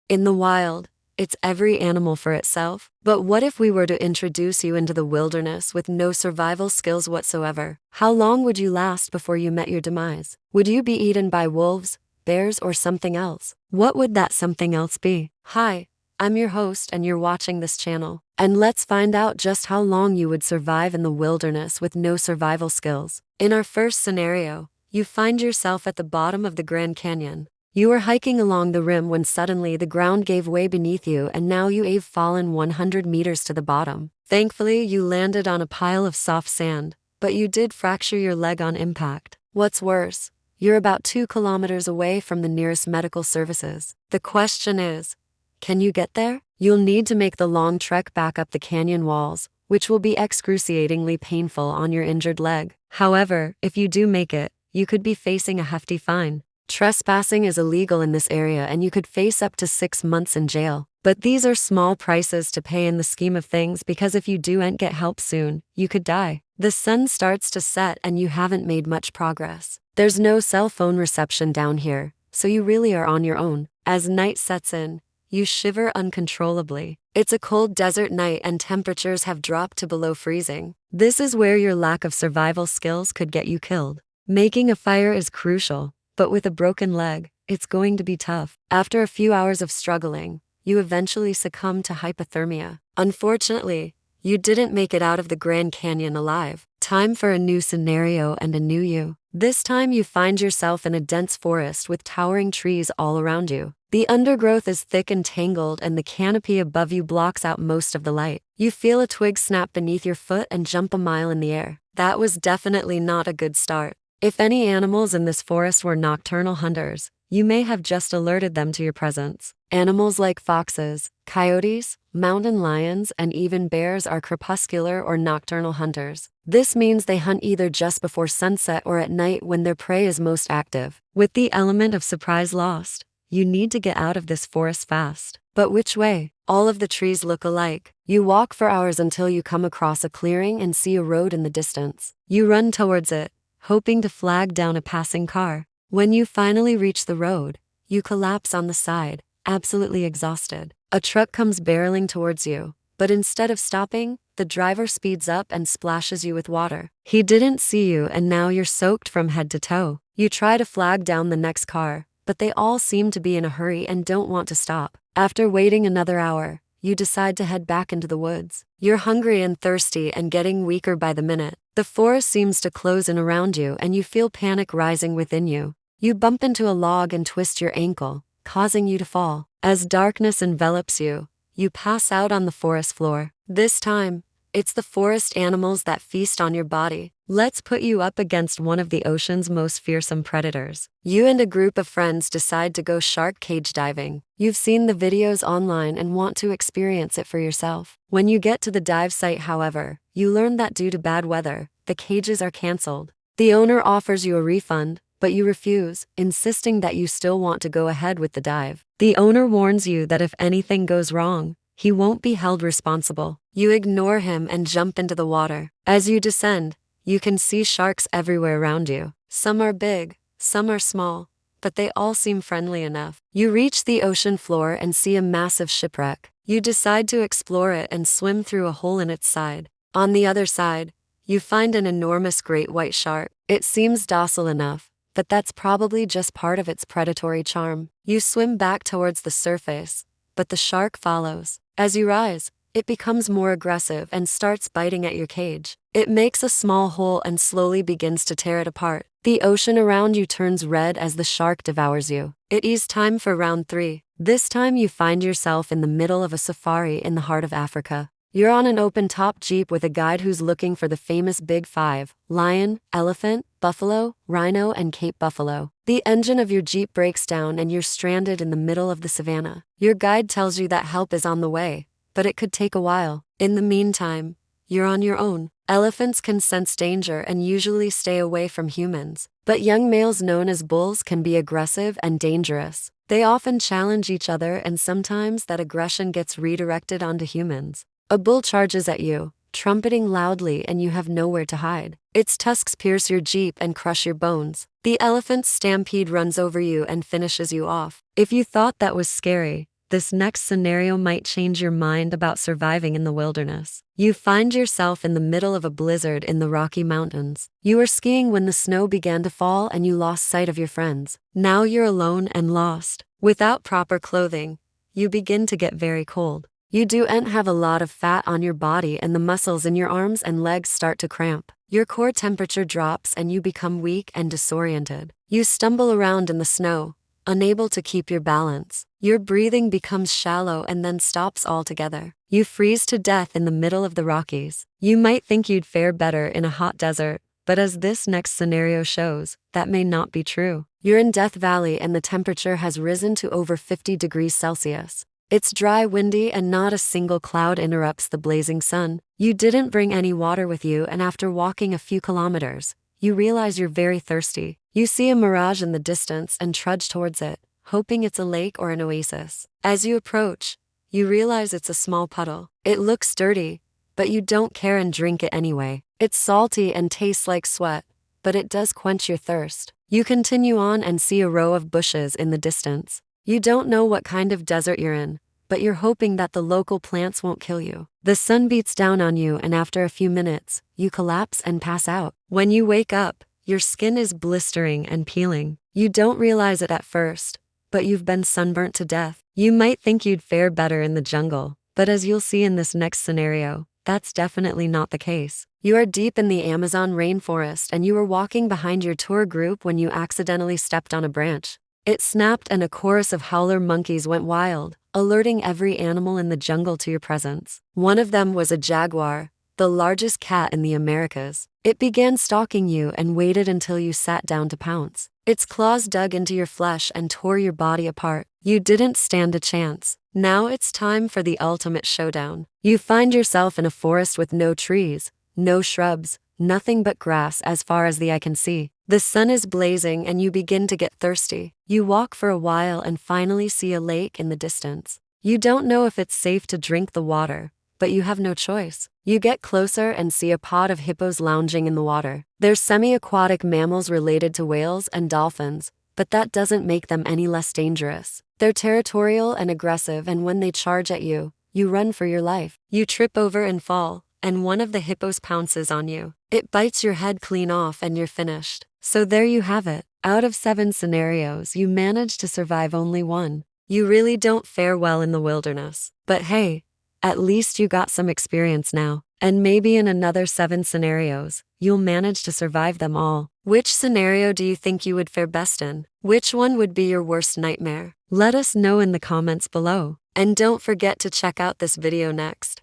In the wild, it's every animal for itself. But what if we were to introduce you into the wilderness with no survival skills whatsoever? How long would you last before you met your demise? Would you be eaten by wolves, bears, or something else? What would that something else be? Hi, I'm your host and you're watching this channel. And let's find out just how long you would survive in the wilderness with no survival skills. In our first scenario, you find yourself at the bottom of the Grand Canyon. You were hiking along the rim when suddenly the ground gave way beneath you and now you have fallen 100 meters to the bottom. Thankfully, you landed on a pile of soft sand, but you did fracture your leg on impact. What's worse, you're about 2 kilometers away from the nearest medical services. The question is, can you get there? You'll need to make the long trek back up the canyon walls, which will be excruciatingly painful on your injured leg. However, if you do make it, you could be facing a hefty fine. Trespassing is illegal in this area and you could face up to 6 months in jail. But these are small prices to pay in the scheme of things because if you don't get help soon, you could die. The sun starts to set and you haven't made much progress. There's no cell phone reception down here, so you really are on your own. As night sets in, you shiver uncontrollably. It's a cold desert night and temperatures have dropped to below freezing. This is where your lack of survival skills could get you killed. Making a fire is crucial, but with a broken leg, it's going to be tough. After a few hours of struggling, you eventually succumb to hypothermia. Unfortunately, you didn't make it out of the Grand Canyon alive. Time for a new scenario and a new you. This time you find yourself in a dense forest with towering trees all around you. The undergrowth is thick and tangled and the canopy above you blocks out most of the light. You feel a twig snap beneath your foot and jump a mile in the air. That was definitely not a good start. If any animals in this forest were nocturnal hunters, you may have just alerted them to your presence. Animals like foxes, coyotes, mountain lions, and even bears are crepuscular or nocturnal hunters. This means they hunt either just before sunset or at night when their prey is most active. With the element of surprise lost, you need to get out of this forest fast. But which way? All of the trees look alike. You walk for hours until you come across a clearing and see a road in the distance. You run towards it, hoping to flag down a passing car. When you finally reach the road, you collapse on the side, absolutely exhausted. A truck comes barreling towards you, but instead of stopping, the driver speeds up and splashes you with water. He didn't see you and now you're soaked from head to toe. You try to flag down the next car, but they all seem to be in a hurry and don't want to stop. After waiting another hour, you decide to head back into the woods. You're hungry and thirsty and getting weaker by the minute. The forest seems to close in around you and you feel panic rising within you. You bump into a log and twist your ankle, causing you to fall. As darkness envelops you, you pass out on the forest floor. This time, it's the forest animals that feast on your body. Let's put you up against one of the ocean's most fearsome predators. You and a group of friends decide to go shark cage diving. You've seen the videos online and want to experience it for yourself. When you get to the dive site, however, you learn that due to bad weather, the cages are canceled. The owner offers you a refund, but you refuse, insisting that you still want to go ahead with the dive. The owner warns you that if anything goes wrong, he won't be held responsible. You ignore him and jump into the water. As you descend, you can see sharks everywhere around you. Some are big, some are small, but they all seem friendly enough. You reach the ocean floor and see a massive shipwreck. You decide to explore it and swim through a hole in its side. On the other side, you find an enormous great white shark. It seems docile enough, but that's probably just part of its predatory charm. You swim back towards the surface, but the shark follows. As you rise, it becomes more aggressive and starts biting at your cage. It makes a small hole and slowly begins to tear it apart. The ocean around you turns red as the shark devours you. It is time for round 3. This time you find yourself in the middle of a safari in the heart of Africa. You're on an open-top jeep with a guide who's looking for the famous Big Five: lion, elephant, buffalo, rhino, and Cape buffalo. The engine of your jeep breaks down and you're stranded in the middle of the savannah. Your guide tells you that help is on the way, but it could take a while. In the meantime, you're on your own. Elephants can sense danger and usually stay away from humans, but young males known as bulls can be aggressive and dangerous. They often challenge each other and sometimes that aggression gets redirected onto humans. A bull charges at you, trumpeting loudly, and you have nowhere to hide. Its tusks pierce your jeep and crush your bones. The elephant's stampede runs over you and finishes you off. If you thought that was scary, This next scenario might change your mind about surviving in the wilderness. You find yourself in the middle of a blizzard in the Rocky Mountains. You were skiing when the snow began to fall and you lost sight of your friends. Now you're alone and lost. Without proper clothing, you begin to get very cold. You don't have a lot of fat on your body and the muscles in your arms and legs start to cramp. Your core temperature drops and you become weak and disoriented. You stumble around in the snow, unable to keep your balance. Your breathing becomes shallow and then stops altogether. You freeze to death in the middle of the Rockies. You might think you'd fare better in a hot desert, but as this next scenario shows, that may not be true. You're in Death Valley and the temperature has risen to over 50 degrees Celsius. It's dry, windy, and not a single cloud interrupts the blazing sun. You didn't bring any water with you, and after walking a few kilometers, you realize you're very thirsty. You see a mirage in the distance and trudge towards it, hoping it's a lake or an oasis. As you approach, you realize it's a small puddle. It looks dirty, but you don't care and drink it anyway. It's salty and tastes like sweat, but it does quench your thirst. You continue on and see a row of bushes in the distance. You don't know what kind of desert you're in, but you're hoping that the local plants won't kill you. The sun beats down on you and after a few minutes, you collapse and pass out. When you wake up, your skin is blistering and peeling. You don't realize it at first, but you've been sunburnt to death. You might think you'd fare better in the jungle, but as you'll see in this next scenario, that's definitely not the case. You are deep in the Amazon rainforest and you were walking behind your tour group when you accidentally stepped on a branch. It snapped and a chorus of howler monkeys went wild, alerting every animal in the jungle to your presence. One of them was a jaguar, the largest cat in the Americas. It began stalking you and waited until you sat down to pounce. Its claws dug into your flesh and tore your body apart. You didn't stand a chance. Now it's time for the ultimate showdown. You find yourself in a forest with no trees, no shrubs, nothing but grass as far as the eye can see. The sun is blazing and you begin to get thirsty. You walk for a while and finally see a lake in the distance. You don't know if it's safe to drink the water, but you have no choice. You get closer and see a pod of hippos lounging in the water. They're semi-aquatic mammals related to whales and dolphins, but that doesn't make them any less dangerous. They're territorial and aggressive, and when they charge at you, you run for your life. You trip over and fall, and one of the hippos pounces on you. It bites your head clean off and you're finished. So there you have it. Out of 7 scenarios, you managed to survive only one. You really don't fare well in the wilderness. But hey, at least you got some experience now. And maybe in another 7 scenarios, you'll manage to survive them all. Which scenario do you think you would fare best in? Which one would be your worst nightmare? Let us know in the comments below. And don't forget to check out this video next.